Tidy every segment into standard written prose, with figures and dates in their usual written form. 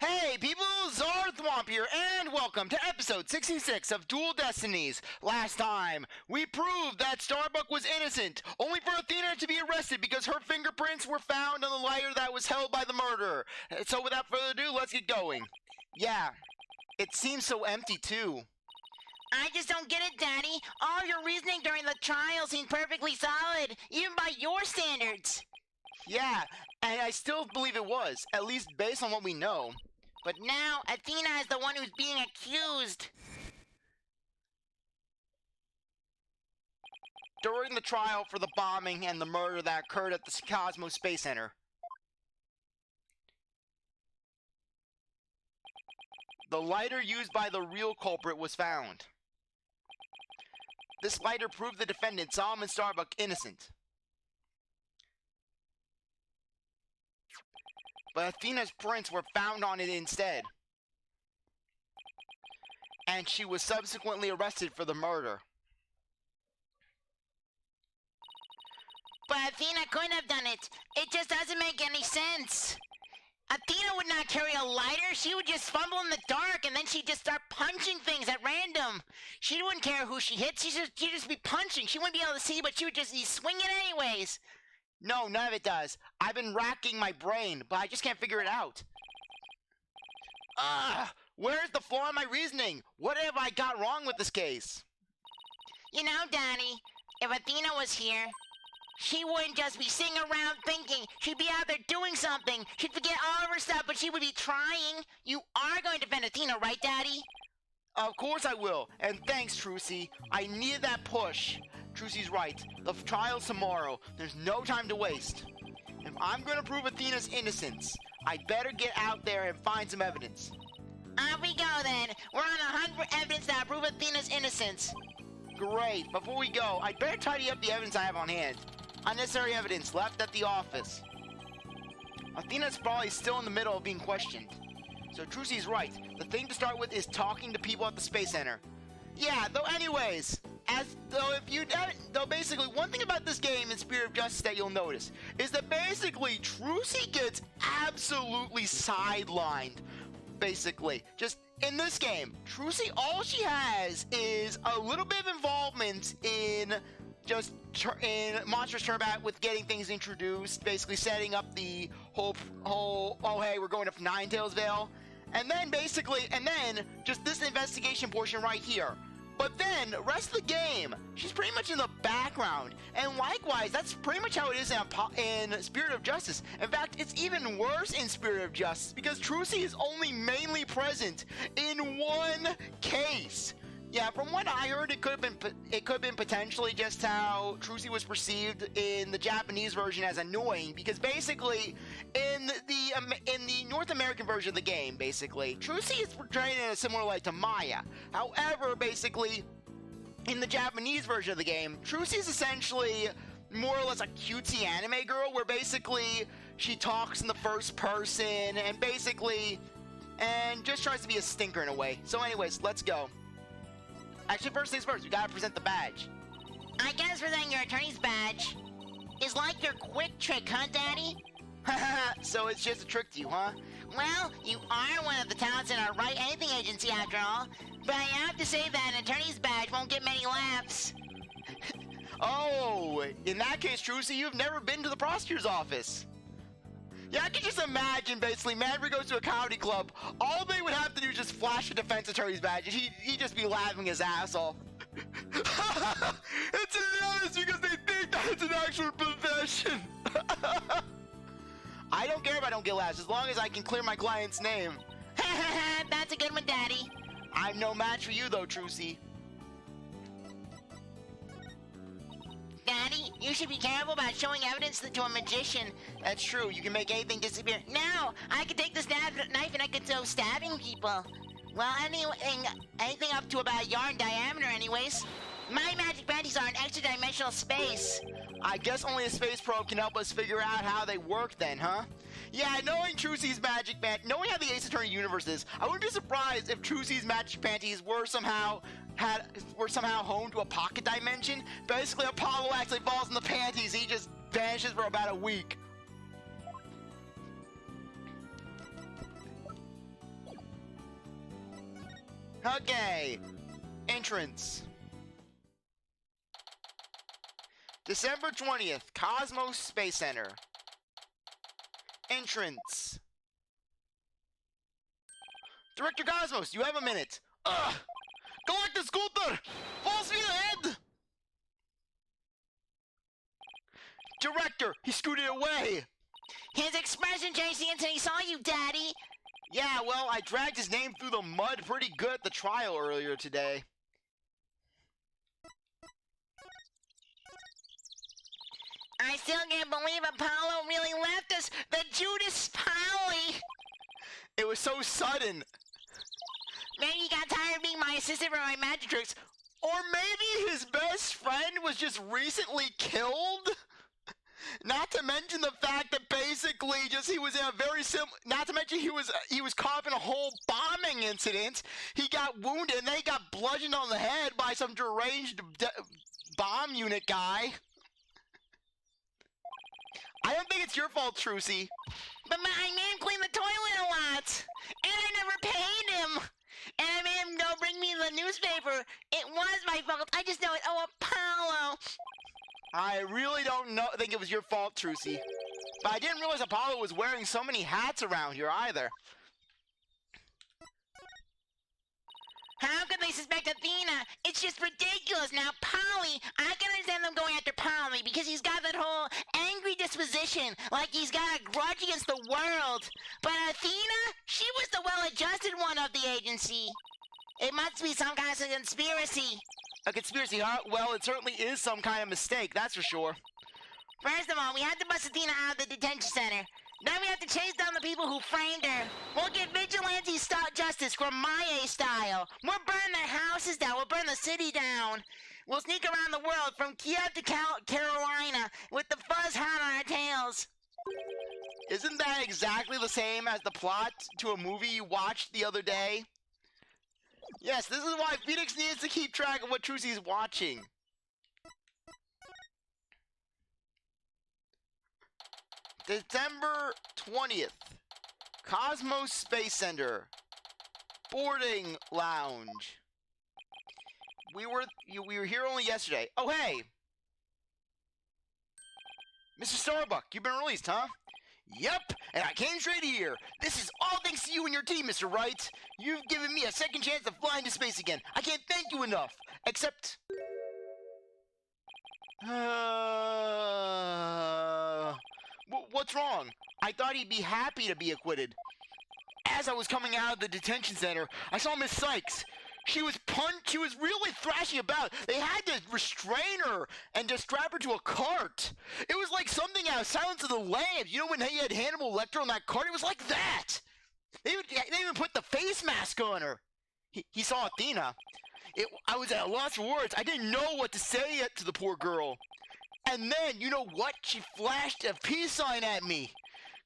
Hey people, CzarThwomp here, and welcome to episode 66 of Dual Destinies. Last time, we proved that Starbuck was innocent, only for Athena to be arrested because her fingerprints were found on the lighter that was held by the murderer. So without further ado, let's get going. Yeah, it seems so empty too. I just don't get it, Daddy. All your reasoning during the trial seemed perfectly solid, even by your standards. Yeah, and I still believe it was, at least based on what we know. But now, Athena is the one who's being accused. During the trial for the bombing and the murder that occurred at the Cosmos Space Center, the lighter used by the real culprit was found. This lighter proved the defendant, Solomon Starbuck, innocent. But Athena's prints were found on it instead. And she was subsequently arrested for the murder. But Athena couldn't have done it. It just doesn't make any sense. Athena would not carry a lighter. She would just fumble in the dark, and then she'd just start punching things at random. She wouldn't care who she hit. She'd just be punching. She wouldn't be able to see, but she would just be swinging anyways. No, none of it does. I've been racking my brain, but I just can't figure it out. Where's the flaw in my reasoning? What have I got wrong with this case? You know, Daddy, if Athena was here, she wouldn't just be sitting around thinking. She'd be out there doing something. She'd forget all of her stuff, but she would be trying. You are going to defend Athena, right, Daddy? Of course I will, and thanks, Trucy. I needed that push. Trucy's right. The trial's tomorrow. There's no time to waste. If I'm going to prove Athena's innocence, I'd better get out there and find some evidence. Off we go, then. We're on a hunt for evidence that prove Athena's innocence. Great. Before we go, I'd better tidy up the evidence I have on hand. Unnecessary evidence left at the office. Athena's probably still in the middle of being questioned. So Trucy's right. The thing to start with is talking to people at the Space Center. Yeah, though anyways, basically one thing about this game in Spirit of Justice that you'll notice is that basically Trucy gets absolutely sidelined. Basically, just in this game, Trucy, all she has is a little bit of involvement in Monsters Turbat with getting things introduced, basically setting up the whole oh hey, we're going to Ninetales Vale, and then just this investigation portion right here. But then, the rest of the game, she's pretty much in the background. And likewise, that's pretty much how it is in Spirit of Justice. In fact, it's even worse in Spirit of Justice because Trucy is only mainly present in one case. Yeah, from what I heard, it could have been potentially just how Trucy was perceived in the Japanese version as annoying, because basically in the North American version of the game, basically Trucy is portrayed in a similar light to Maya. However, basically in the Japanese version of the game, Trucy is essentially more or less a cutesy anime girl, where basically she talks in the first person and just tries to be a stinker in a way. So anyways, let's go. Actually, first things first, we gotta present the badge. I guess presenting your attorney's badge is like your quick trick, huh, Daddy? So it's just a trick to you, huh? Well, you are one of the talents in our Write Anything agency, after all. But I have to say that an attorney's badge won't get many laughs. Oh, in that case, Trucy, you've never been to the prosecutor's office. Yeah, I can just imagine, basically, Maverick goes to a comedy club. All they would have to do is just flash a defense attorney's badge, and he'd just be laughing his ass off. It's hilarious because they think that it's an actual profession. I don't care if I don't get laughs, as long as I can clear my client's name. That's a good one, Daddy. I'm no match for you, though, Trucy. Daddy, you should be careful about showing evidence to a magician. That's true, you can make anything disappear. Now, I could take this knife and I could go stabbing people. Well, anything up to about a yard in diameter anyways. My magic panties are in extra-dimensional space. I guess only a space probe can help us figure out how they work then, huh? Yeah, knowing Trucy's magic knowing how the Ace Attorney universe is, I wouldn't be surprised if Trucy's magic panties were somehow home to a pocket dimension. Basically, Apollo actually falls in the panties, he just vanishes for about a week. Okay. Entrance. December 20th, Cosmos Space Center. Entrance. Director Cosmos, you have a minute. Ugh! Galactic Scooter! Full speed ahead! Director, he scooted away! His expression changed the instant he saw you, Daddy. Yeah, well, I dragged his name through the mud pretty good at the trial earlier today. I still can't believe Apollo really left us. The Judas Polly. It was so sudden. Maybe he got tired of being my assistant for my magic tricks. Or maybe his best friend was just recently killed? Not to mention the fact that basically just he was in a very not to mention he was caught in a whole bombing incident. He got wounded and then he got bludgeoned on the head by some deranged bomb unit guy. I don't think it's your fault, Trucy. But my man cleaned the toilet a lot. And I never paid him. And I made him go bring me the newspaper. It was my fault. I just know it. Oh, Apollo. I really don't think it was your fault, Trucy. But I didn't realize Apollo was wearing so many hats around here either. How could they suspect Athena? It's just ridiculous. Now, Polly, I can understand them going after Polly because he's got that whole angry disposition, like he's got a grudge against the world. But Athena, she was the well-adjusted one of the agency. It must be some kind of conspiracy. A conspiracy, huh? Well, it certainly is some kind of mistake, that's for sure. First of all, we have to bust Athena out of the detention center. Then we have to chase down the people who framed her. We'll get vigilante-style justice, Gramarye style. We'll burn their houses down. We'll burn the city down. We'll sneak around the world from Kiev to Carolina with the fuzz hot on our tails. Isn't that exactly the same as the plot to a movie you watched the other day? Yes, this is why Phoenix needs to keep track of what Trucy's watching. December 20th, Cosmos Space Center, boarding lounge. We were here only yesterday. Oh, hey! Mr. Starbuck, you've been released, huh? Yep, and I came straight here. This is all thanks to you and your team, Mr. Wright. You've given me a second chance to fly into space again. I can't thank you enough. Except... What's wrong? I thought he'd be happy to be acquitted. As I was coming out of the detention center, I saw Miss Sykes. She was really thrashing about. They had to restrain her and just strap her to a cart. It was like something out of Silence of the Lambs. You know when he had Hannibal Lecter on that cart? It was like that. They even put the face mask on her. He saw Athena. I was at a loss for words. I didn't know what to say to the poor girl. And then, you know what? She flashed a peace sign at me.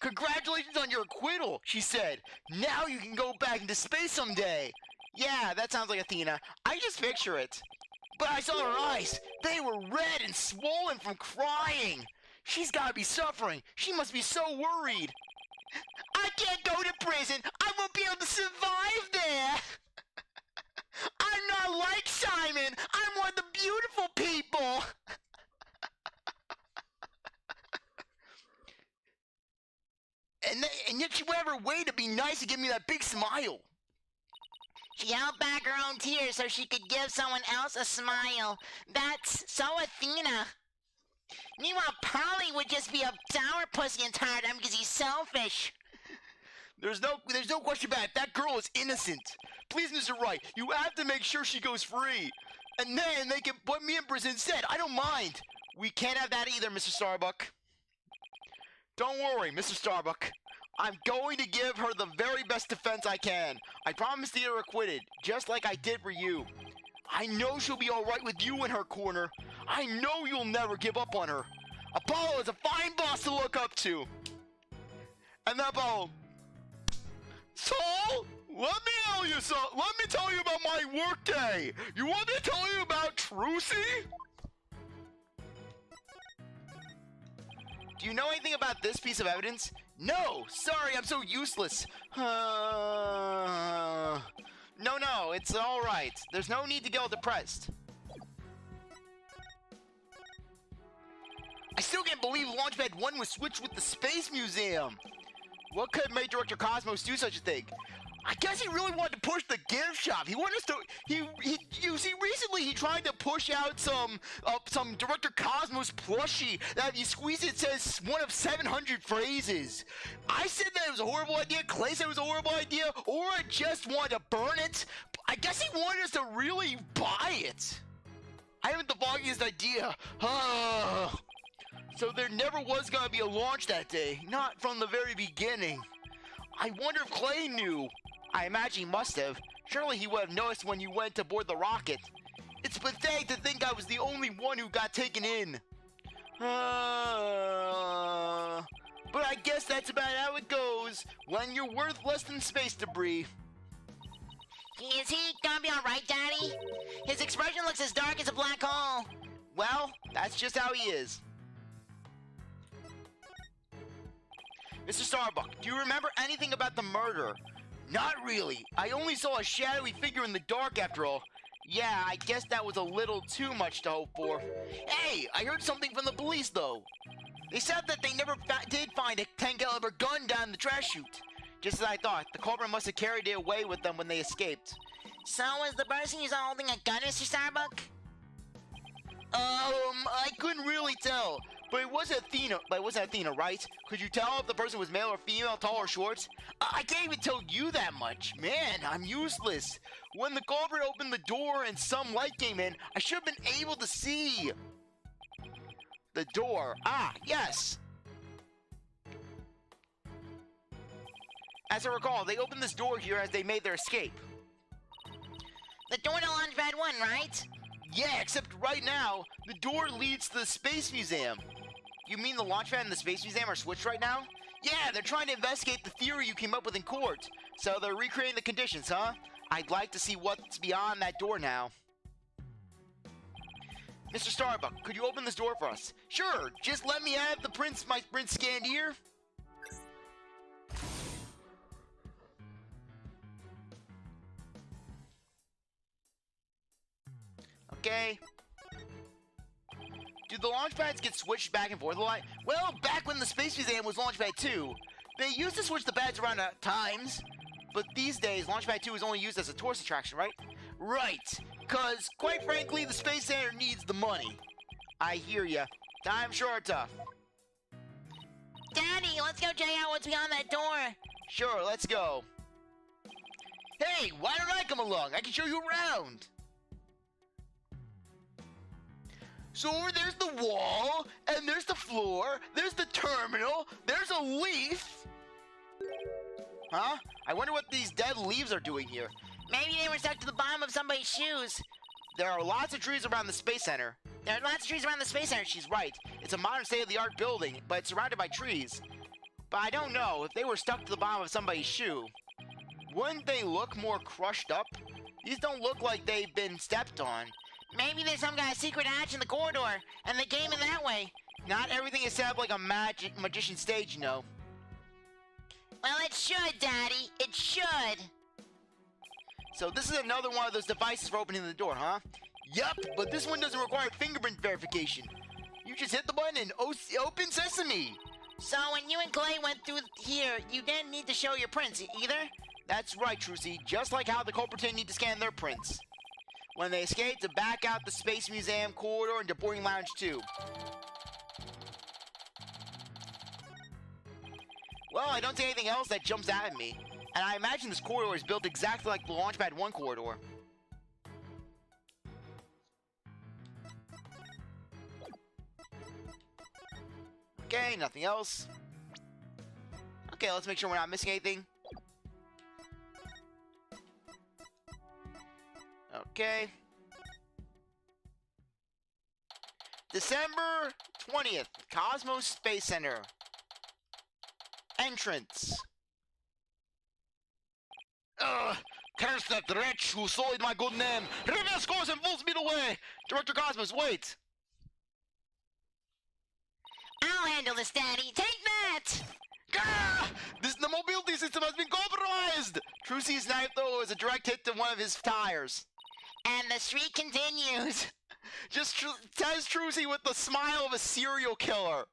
Congratulations on your acquittal, she said. Now you can go back into space someday. Yeah, that sounds like Athena. I just picture it. But I saw her eyes. They were red and swollen from crying. She's gotta be suffering. She must be so worried. I can't go to prison. I won't be able to survive there. I'm not like Simon. I'm one of the beautiful people. And yet she went out of her way to be nice and give me that big smile. She held back her own tears so she could give someone else a smile. That's so Athena. Meanwhile, Polly would just be a sourpuss the entire time because he's selfish. There's no question about it. That girl is innocent. Please, Mr. Wright, you have to make sure she goes free. And then they can put me in prison instead. I don't mind. We can't have that either, Mr. Starbuck. Don't worry, Mr. Starbuck. I'm going to give her the very best defense I can. I promise to get her acquitted, just like I did for you. I know she'll be alright with you in her corner. I know you'll never give up on her. Apollo is a fine boss to look up to. And that Apollo... So, let me tell you about my workday. You want me to tell you about Trucy? Do you know anything about this piece of evidence? No, sorry, I'm so useless. No, it's alright. There's no need to get all depressed. I still can't believe Launchpad 1 was switched with the Space Museum. What could make Director Cosmos do such a thing? I guess he really wanted to push the gift shop. He wanted us to. You see, recently he tried to push out some Director Cosmos plushie that if you squeeze it says one of 700 phrases. I said that it was a horrible idea. Clay said it was a horrible idea. Or I just wanted to burn it. I guess he wanted us to really buy it. I haven't the foggiest idea. So there never was gonna be a launch that day. Not from the very beginning. I wonder if Clay knew. I imagine he must have. Surely he would have noticed when you went to board the rocket. It's pathetic to think I was the only one who got taken in. But I guess that's about how it goes when you're worth less than space debris. Is he gonna be alright, Daddy? His expression looks as dark as a black hole. Well, that's just how he is. Mr. Starbuck, do you remember anything about the murder? Not really. I only saw a shadowy figure in the dark after all. Yeah, I guess that was a little too much to hope for. Hey, I heard something from the police though. They said that they never did find a 10 caliber gun down the trash chute. Just as I thought, the culprit must have carried it away with them when they escaped. So was the person you saw holding a gun, Mr. Starbuck? I couldn't really tell. But it was Athena. But it wasn't Athena, right? Could you tell if the person was male or female, tall or short? I can't even tell you that much. Man, I'm useless. When the culprit opened the door and some light came in, I should have been able to see. The door. Ah, yes. As I recall, they opened this door here as they made their escape. The door to Launchpad 1, right? Yeah, except right now, the door leads to the Space Museum. You mean the Launchpad and the Space Museum are switched right now? Yeah, they're trying to investigate the theory you came up with in court. So they're recreating the conditions, huh? I'd like to see what's beyond that door now. Mr. Starbuck, could you open this door for us? Sure, just let me have my print scanned here. Okay. Do the launch pads get switched back and forth a lot? Well, back when the Space Museum was Launchpad 2, they used to switch the pads around at times. But these days, Launchpad 2 is only used as a tourist attraction, right? Right, because, quite frankly, the Space Center needs the money. I hear ya. Time's short, tough. Daddy, let's go check out what's beyond that door. Sure, let's go. Hey, why don't I come along? I can show you around. So there's the wall, and there's the floor, there's the terminal, there's a leaf. Huh? I wonder what these dead leaves are doing here. Maybe they were stuck to the bottom of somebody's shoes. There are lots of trees around the Space Center. There are lots of trees around the Space Center. She's right. It's a modern state-of-the-art building, but it's surrounded by trees. But I don't know, if they were stuck to the bottom of somebody's shoe, wouldn't they look more crushed up? These don't look like they've been stepped on. Maybe there's some kind of secret hatch in the corridor, and they came in that way. Not everything is set up like a magician stage, you know. Well, it should, Daddy. It should. So this is another one of those devices for opening the door, huh? Yup, but this one doesn't require fingerprint verification. You just hit the button and open sesame. So when you and Clay went through here, you didn't need to show your prints either? That's right, Trucy. Just like how the culprits need to scan their prints when they escape to back out the Space Museum corridor into Boarding Lounge 2. Well, I don't see anything else that jumps out at me. And I imagine this corridor is built exactly like the Launchpad 1 corridor. Okay, nothing else. Okay, let's make sure we're not missing anything. Okay. December 20th, Cosmos Space Center. Entrance. Curse that wretch who sullied my good name. Reverse course and full speed away. Director Cosmos, wait. I'll handle this, Daddy. Take that! Gah! This the mobility system has been compromised! Trucy's knife, though, is a direct hit to one of his tires. And the streak continues. Just says Trucy with the smile of a serial killer.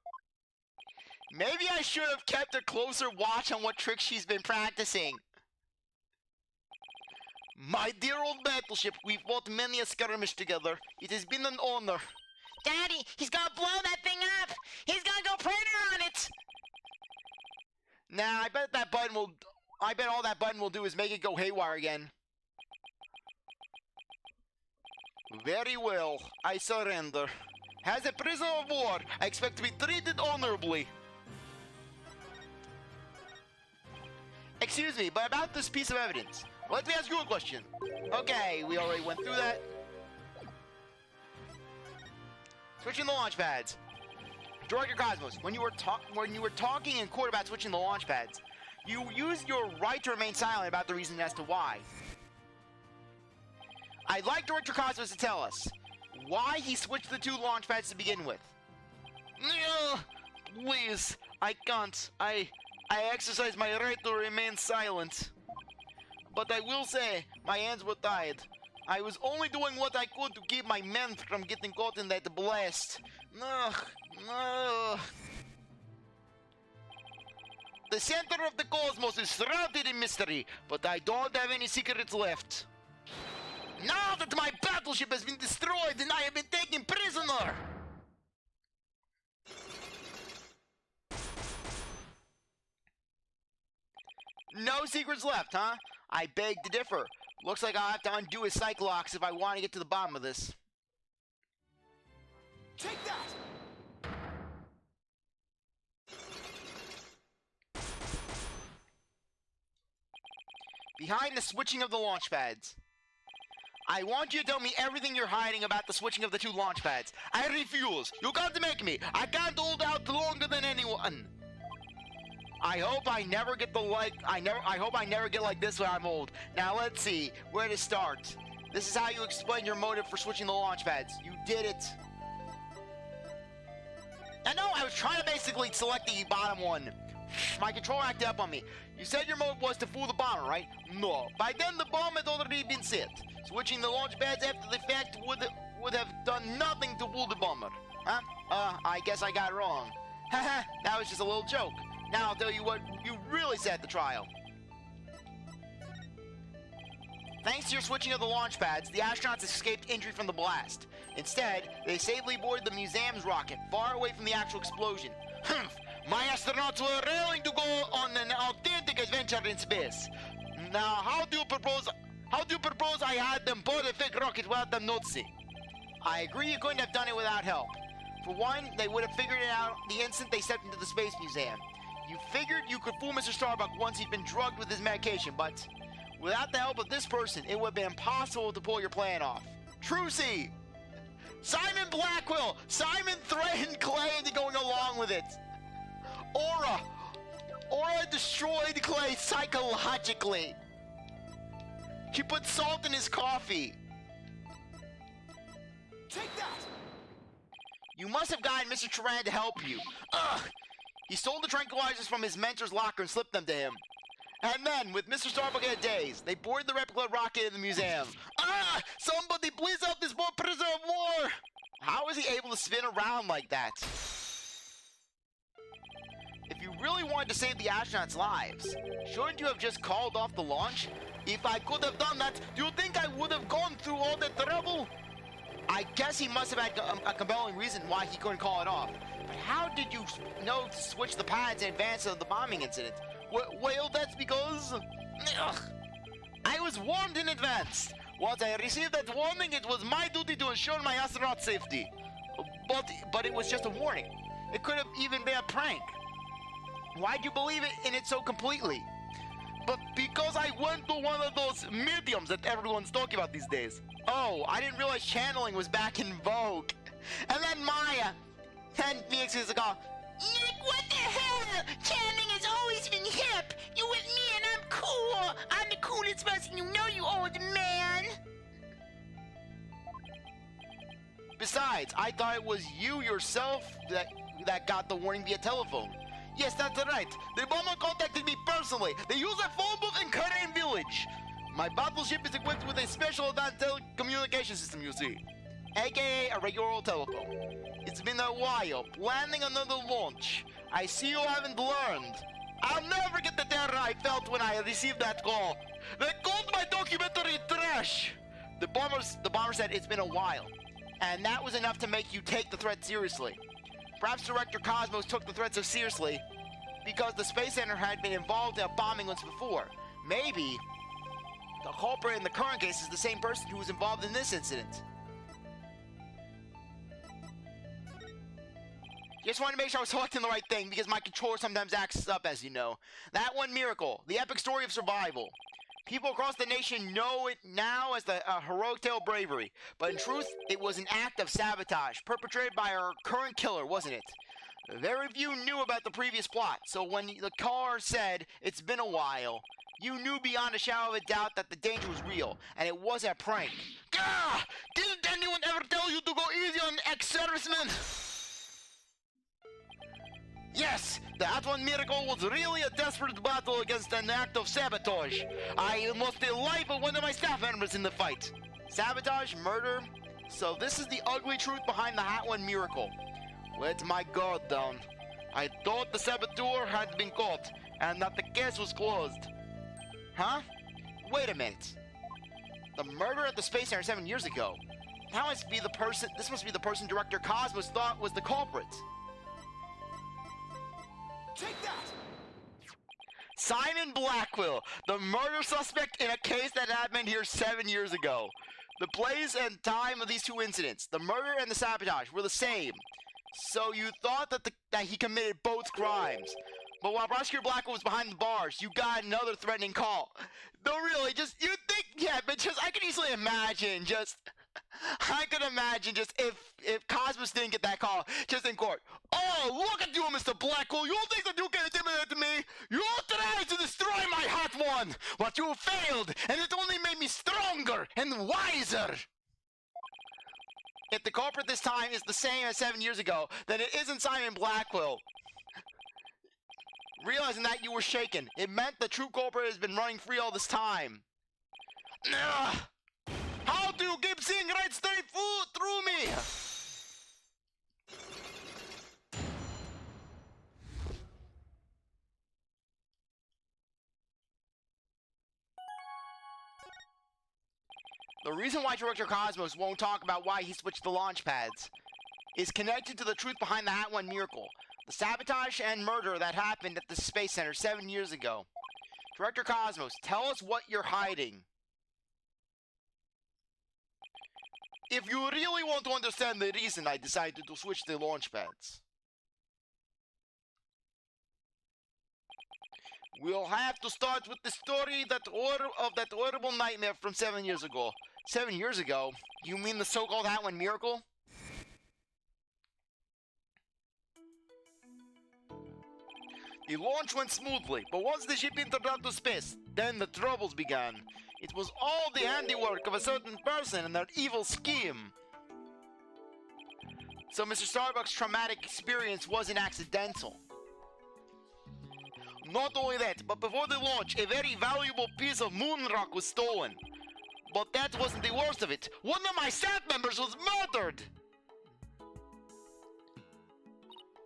Maybe I should have kept a closer watch on what tricks she's been practicing. My dear old battleship, we've fought many a skirmish together. It has been an honor. Daddy, he's gonna blow that thing up! He's gonna go Predator on it! Nah, I bet all that button will do is make it go haywire again. Very well, I surrender. As a prisoner of war, I expect to be treated honorably. Excuse me, but about this piece of evidence, let me ask you a question. Okay, we already went through that. Switching the launch pads. Director Cosmos, when you were talking in court about switching the launch pads, you used your right to remain silent about the reason as to why. I'd like Director Cosmos to tell us why he switched the two launch pads to begin with. Please, I can't. I exercise my right to remain silent. But I will say, my hands were tied. I was only doing what I could to keep my men from getting caught in that blast. The center of the cosmos is shrouded in mystery, but I don't have any secrets left. Now that my battleship has been destroyed and I have been taken prisoner! No secrets left, huh? I beg to differ. Looks like I'll have to undo his psych locks if I want to get to the bottom of this. Take that! Behind the switching of the launch pads. I want you to tell me everything you're hiding about the switching of the two launch pads. I refuse. You can't make me. I can't hold out longer than anyone. I hope I never get I hope I never get like this when I'm old. Now let's see where to start. This is how you explain your motive for switching the launch pads. You did it. I know, I was trying to basically select the bottom one. My controller acted up on me. You said your motive was to fool the bomber, right? No. By then the bomb had already been set. Switching the launch pads after the fact would have done nothing to fool the bomber. Huh? I guess I got it wrong. Haha, that was just a little joke. Now I'll tell you what you really said at the trial. Thanks to your switching of the launch pads, the astronauts escaped injury from the blast. Instead, they safely boarded the museum's rocket, far away from the actual explosion. Humph! My astronauts were willing to go on an authentic adventure in space. Now, how do you propose I had them board a fake rocket without them noticing? I agree you couldn't have done it without help. For one, they would have figured it out the instant they stepped into the space museum. You figured you could fool Mr. Starbuck once he'd been drugged with his medication, but without the help of this person, it would have been impossible to pull your plan off. Trucy! Simon Blackwell! Simon threatened Clay into going along with it. Aura destroyed Clay psychologically. She put salt in his coffee. Take that! You must have gotten Mr. Turan to help you. Ugh! He stole the tranquilizers from his mentor's locker and slipped them to him. And then, with Mr. Starbuck in a daze, they boarded the replica rocket in the museum. Ah! Somebody please help this poor prisoner of war! How is he able to spin around like that? If you really wanted to save the astronauts' lives, shouldn't you have just called off the launch? If I could have done that, do you think I would have gone through all that trouble? I guess he must have had a compelling reason why he couldn't call it off. But how did you know to switch the pads in advance of the bombing incident? Well, that's because... Ugh, I was warned in advance. Once I received that warning, it was my duty to ensure my astronaut safety. But it was just a warning. It could have even been a prank. Why'd you believe in it so completely? But because I went to one of those mediums that everyone's talking about these days. Oh, I didn't realize channeling was back in vogue. And then Maya sent me a call. Nick, what the hell? Channing has always been hip. You with me and I'm cool. I'm the coolest person you know, you old man. Besides, I thought it was you yourself that got the warning via telephone. Yes, that's right. The bomber contacted me personally. They use a phone booth in Karen Village. My battleship is equipped with a special advanced telecommunication system, you see. AKA a regular old telephone. It's been a while. Planning another launch. I see you haven't learned. I'll never get the terror I felt when I received that call. They called my documentary trash. The bomber said it's been a while. And that was enough to make you take the threat seriously. Perhaps Director Cosmos took the threat so seriously because the Space Center had been involved in a bombing once before. Maybe the culprit in the current case is the same person who was involved in this incident. Just wanted to make sure I was selecting the right thing because my controller sometimes acts up, as you know. That one miracle, the epic story of survival. People across the nation know it now as the heroic tale of bravery, but in truth, it was an act of sabotage perpetrated by our current killer, wasn't it? Very few knew about the previous plot, so when the caller said, "It's been a while," you knew beyond a shadow of a doubt that the danger was real, and it wasn't a prank. Gah! Didn't anyone ever tell you to go easy on ex-servicemen? Yes, that one miracle was really a desperate battle against an act of sabotage. I lost the life of one of my staff members in the fight. Sabotage, murder. So this is the ugly truth behind the Hat One miracle. Let my guard down. I thought the saboteur had been caught and that the case was closed. Huh? Wait a minute. The murder at the Space Center 7 years ago. This must be the person Director Cosmos thought was the culprit. Take that! Simon Blackwell, the murder suspect in a case that happened here 7 years ago. The place and time of these two incidents, the murder and the sabotage, were the same. So you thought that he committed both crimes. But while Prosecutor Blackwell was behind the bars, you got another threatening call. No, really, you think, yeah, but I could easily imagine if Cosmos didn't get that call, just in court. Oh, look at you, Mr. Blackwell. You think that you can intimidate me? You tried to destroy my Hot One, but you failed, and it only made me stronger and wiser. If the culprit this time is the same as 7 years ago, then it isn't Simon Blackwell. Realizing that, you were shaken. It meant the true culprit has been running free all this time. Ugh. How do you keep seeing right straight through me? The reason why Director Cosmos won't talk about why he switched the launch pads is connected to the truth behind the Hat One miracle. The sabotage and murder that happened at the Space Center 7 years ago. Director Cosmos, tell us what you're hiding. If you really want to understand the reason I decided to switch the launch pads, we'll have to start with the story of that horrible nightmare from 7 years ago. 7 years ago? You mean the so-called Hat One miracle? The launch went smoothly, but once the ship entered outer space, then the troubles began. It was all the handiwork of a certain person and their evil scheme. So Mr. Starbuck's traumatic experience wasn't accidental. Not only that, but before the launch, a very valuable piece of moon rock was stolen. But that wasn't the worst of it. One of my staff members was murdered!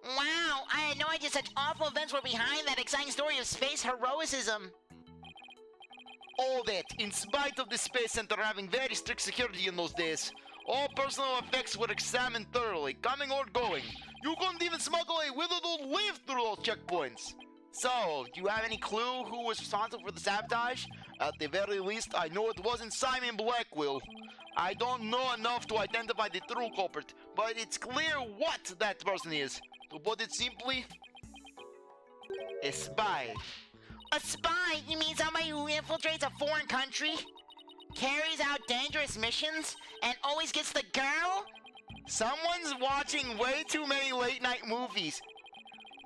Wow, I had no idea such awful events were behind that exciting story of space heroicism. All that, in spite of the Space Center having very strict security in those days. All personal effects were examined thoroughly, coming or going. You couldn't even smuggle a withered old leaf through those checkpoints. So, do you have any clue who was responsible for the sabotage? At the very least, I know it wasn't Simon Blackwell. I don't know enough to identify the true culprit, but it's clear what that person is. To put it simply, a spy. A spy? You mean somebody who infiltrates a foreign country? Carries out dangerous missions? And always gets the girl? Someone's watching way too many late-night movies.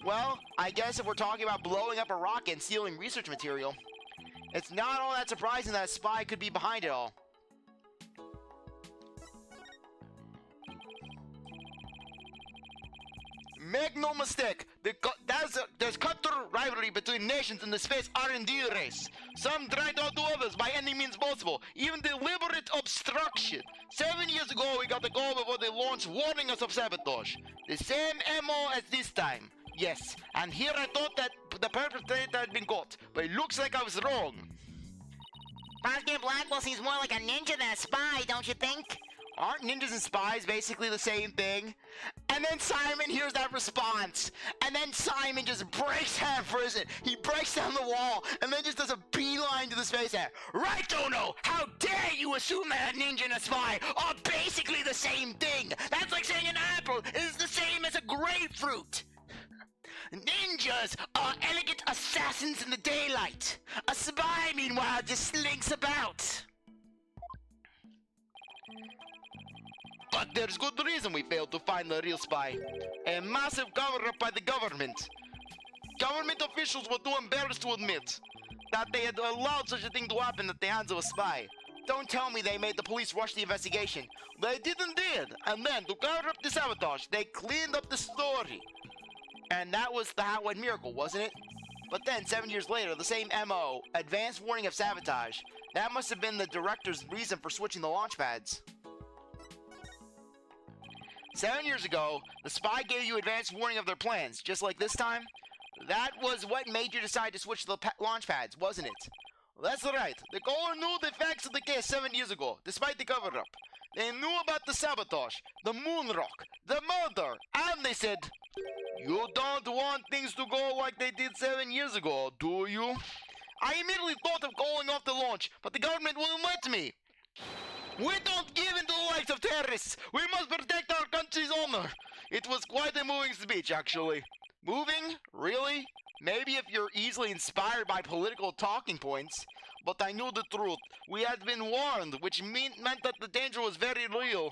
Well, I guess if we're talking about blowing up a rocket and stealing research material, it's not all that surprising that a spy could be behind it all. Make no mistake, There's cutthroat rivalry between nations in the space R&D race. Some try to outdo others by any means possible, even deliberate obstruction. 7 years ago, we got a call before they launched warning us of sabotage. The same MO as this time. Yes, and here I thought that the perpetrator had been caught, but it looks like I was wrong. Prosecute Blackwell seems more like a ninja than a spy, don't you think? Aren't ninjas and spies basically the same thing? And then Simon hears that response, and then Simon just breaks out of prison. He breaks down the wall, and then just does a beeline to the space air. Right, Dono? How dare you assume that a ninja and a spy are basically the same thing? That's like saying an apple is the same as a grapefruit. Ninjas are elegant assassins in the daylight. A spy, meanwhile, just slinks about. But there's good reason we failed to find the real spy. A massive cover-up by the government. Government officials were too embarrassed to admit that they had allowed such a thing to happen at the hands of a spy. Don't tell me they made the police rush the investigation. They did indeed. And then, to cover up the sabotage, they cleaned up the story. And that was the Howard miracle, wasn't it? But then, 7 years later, the same MO, advanced warning of sabotage. That must have been the director's reason for switching the launch pads. 7 years ago, the spy gave you advance warning of their plans, just like this time. That was what made you decide to switch the launch pads, wasn't it? Well, that's right. The caller knew the facts of the case 7 years ago, despite the cover-up. They knew about the sabotage, the moon rock, the murder, and they said, "You don't want things to go like they did 7 years ago, do you?" I immediately thought of calling off the launch, but the government wouldn't let me. We don't give in to the likes of terrorists. We must protect our country's honor. It was quite a moving speech, actually. Moving? Really? Maybe if you're easily inspired by political talking points. But I knew the truth. We had been warned, which meant that the danger was very real.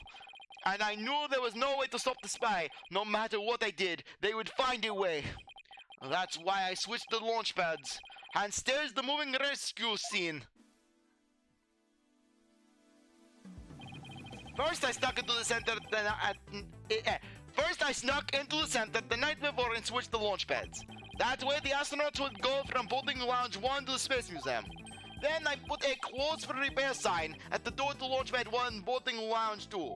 And I knew there was no way to stop the spy. No matter what I did, they would find a way. That's why I switched the launch pads. And there's the moving rescue scene. First, I snuck into the center. First, I snuck into the center the night before and switched the launch pads. That way, the astronauts would go from boating lounge 1 to the Space Museum. Then I put a closed for repair sign at the door to launch pad 1, boating lounge 2.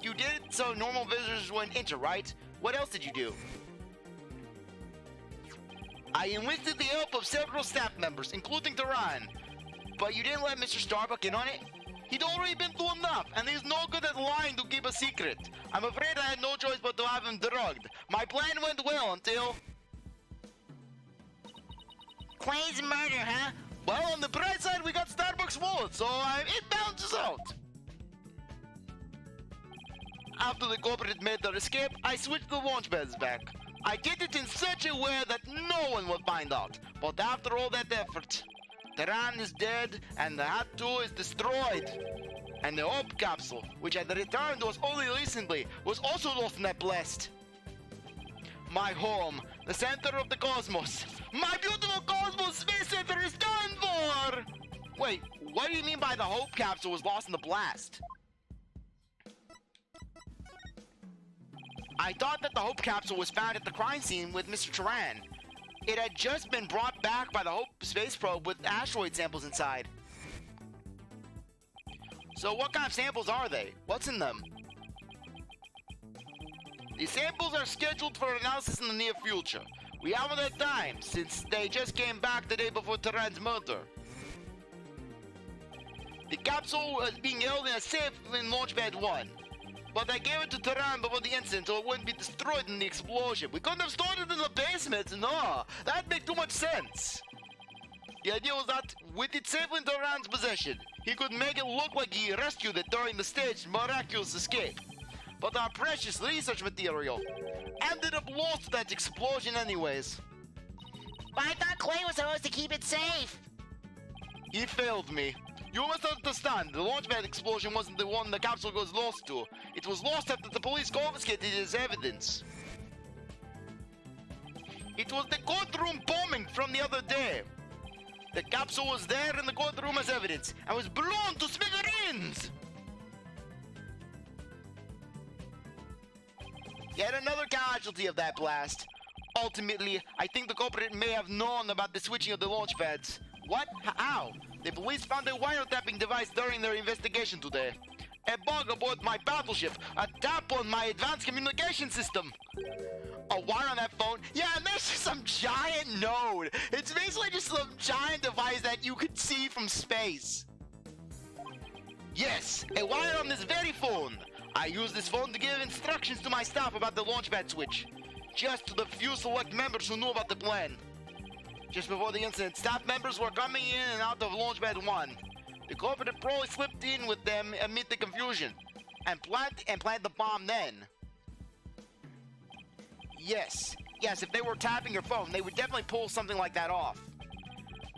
You did it so normal visitors wouldn't enter, right? What else did you do? I enlisted the help of several staff members, including Duran. But you didn't let Mr. Starbuck in on it? He'd already been through enough, and he's no good at lying to keep a secret. I'm afraid I had no choice but to have him drugged. My plan went well until... Clay's murder, huh? Well, on the bright side, we got Starbucks wallet, so it balances out. After the corporate made their escape, I switched the launch pads back. I did it in such a way that no one would find out. But after all that effort, Tehran is dead, and the Hat 2 is destroyed. And the Hope capsule, which had returned to us only recently, was also lost in that blast. My home, the center of the cosmos. My beautiful Cosmos Space Center is done for! Wait, what do you mean by the Hope capsule was lost in the blast? I thought that the Hope capsule was found at the crime scene with Mr. Turan. It had just been brought back by the Hope space probe with asteroid samples inside. So what kind of samples are they? What's in them? The samples are scheduled for analysis in the near future. We haven't had time, since they just came back the day before Turan's murder. The capsule was being held in a safe in Launchpad 1. But I gave it to Turan before the incident so it wouldn't be destroyed in the explosion. We couldn't have stored it in the basement, no. That'd make too much sense. The idea was that, with it safely in Turan's possession, he could make it look like he rescued it during the staged miraculous escape. But our precious research material ended up lost to that explosion anyways. But I thought Clay was supposed to keep it safe. He failed me. You must understand, the launchpad explosion wasn't the one the capsule was lost to. It was lost after the police confiscated his evidence. It was the courtroom bombing from the other day. The capsule was there in the courtroom as evidence and was blown to smithereens. Yet another casualty of that blast. Ultimately, I think the culprit may have known about the switching of the launch pads. What? How? The police found a wiretapping device during their investigation today. A bug aboard my battleship, a tap on my advanced communication system. A wire on that phone? Yeah, and there's just some giant node. It's basically just some giant device that you could see from space. Yes, a wire on this very phone. I use this phone to give instructions to my staff about the launchpad switch. Just to the few select members who knew about the plan. Just before the incident, staff members were coming in and out of launchpad 1. The culprit probably slipped in with them amid the confusion and planted the bomb then. Yes, if they were tapping your phone, they would definitely pull something like that off.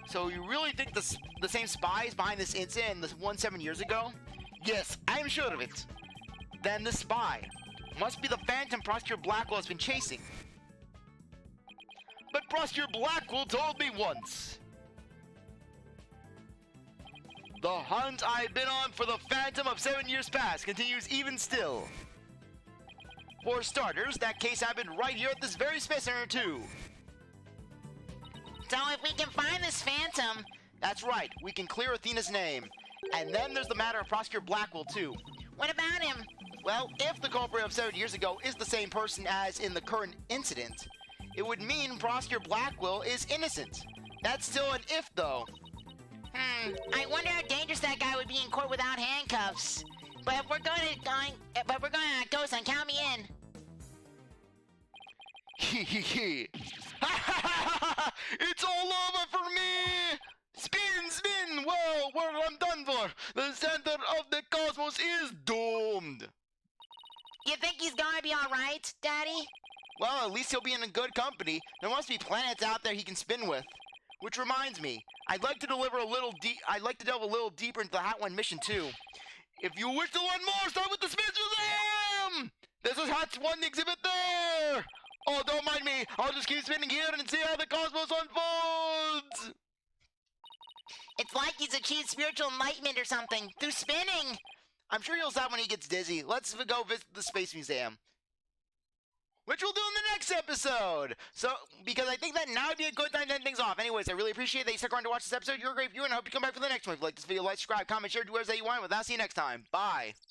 So you really think the same spies behind this incident this 7 years ago? Yes, I'm sure of it. Then the spy must be the phantom Prosecutor Blackwell has been chasing. But Prosecutor Blackwell told me once. The hunt I've been on for the phantom of 7 years past continues even still. For starters, that case happened right here at this very Space Center too. So if we can find this phantom... That's right, we can clear Athena's name. And then there's the matter of Prosecutor Blackwell too. What about him? Well, if the culprit of 7 years ago is the same person as in the current incident, it would mean Prosecutor Blackwell is innocent. That's still an if though. I wonder how dangerous that guy would be in court without handcuffs. But we're gonna go, son, count me in. It's all over for me! Spin! Well, I'm done for. The center of the cosmos is doomed. You think he's gonna be alright, Daddy? Well, at least he'll be in a good company. There must be planets out there he can spin with. Which reminds me, I'd like to delve a little deeper into the Hot One mission too. If you wish to learn more, start with the Space Museum! This is Hot One exhibit there! Oh, don't mind me. I'll just keep spinning here and see how the cosmos unfolds! It's like he's achieved spiritual enlightenment or something through spinning. I'm sure he'll stop when he gets dizzy. Let's go visit the Space Museum. Which we'll do in the next episode. So, because I think that now would be a good time to end things off. Anyways, I really appreciate that you stuck around to watch this episode. You're a great viewer, and I hope you come back for the next one. If you like this video, like, subscribe, comment, share, do whatever that you want. With that, see you next time. Bye.